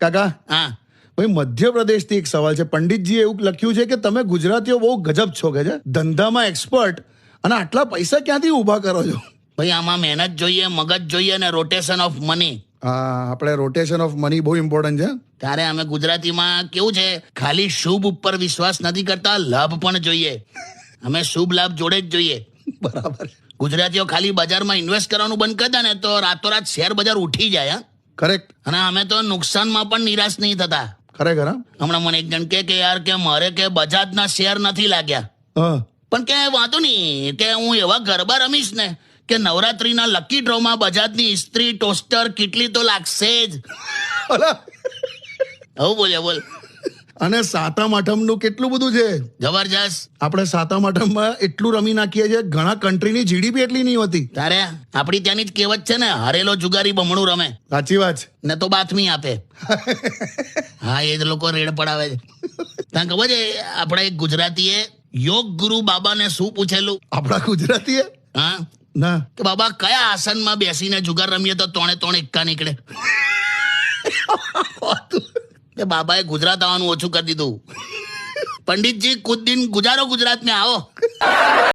કાકા હા ભાઈ મધ્યપ્રદેશથી એક સવાલ છે. પંડિતજીએ એવું લખ્યું છે કે તમે ગુજરાતીઓ બહુ ગજબ છો કે છે, ધંધામાં એક્સપર્ટ, અને આટલા પૈસા ક્યાંથી ઊભા કરો છો? ભાઈ આમાં મહેનત જોઈએ, મગજ જોઈએ અને રોટેશન ઓફ મની. હા, આપણે રોટેશન ઓફ મની બહુ ઇમ્પોર્ટન્ટ છે. ત્યારે અમે ગુજરાતીમાં કેવું છે, ખાલી શુભ ઉપર વિશ્વાસ નથી કરતા, લાભ પણ જોઈએ. અમે શુભ લાભ જોડે જ જોઈએ. બરાબર. ગુજરાતીઓ ખાલી બજારમાં ઇન્વેસ્ટ કરવાનું બંધ કરી દે ને તો રાતોરાત શેર બજાર ઉઠી જાય. કરેક્ટ. અને અમે તો નુકસાનમાં પણ નિરાશ નહીં થતા. ખરેખર. હા. હમણાં મને એક જણ કે યાર કે મારે કે બજાજના શેર નથી લાગ્યા, હા. પણ કે વાંધો નહીં કે હું એવા ગરબા રમીશ ને કે નવરાત્રીના લકી ડ્રોમાં બજાજની ઇસ્ત્રી, ટોસ્ટર, કેટલી તો લાગશે જ. અલા, આવું બોલ્યા બોલ. અને સાતમ આઠમનું કેટલું બધું છે. જબરજસ્ત. આપણે સાતમ આઠમમાં એટલું રમી નાખીએ છીએ, ઘણા કન્ટ્રીની જીડીપી એટલી નહીં હોતી. તારે આપણી ત્યાંની જ કહેવત છે ને, હારેલો જુગારી બમણું રમે સાચી વાત છે. ને તો બાતમી આપે. હા, એ જ લોકો રેડ પડાવે છે. તને ખબર છે આપણા એક ગુજરાતીએ યોગ ગુરુ બાબાને શું પૂછેલું? આપણા ગુજરાતીએ હા, ના કે બાબા કયા આસનમાં બેસીને જુગાર રમીએ તો ત્રણે ત્રણ એક્કા નીકળે? કે બાબાએ ગુજરાત આવવાનું ઓછું કરી દીધું. પંડિતજી કુછ દિન ગુજારો ગુજરાત में आओ.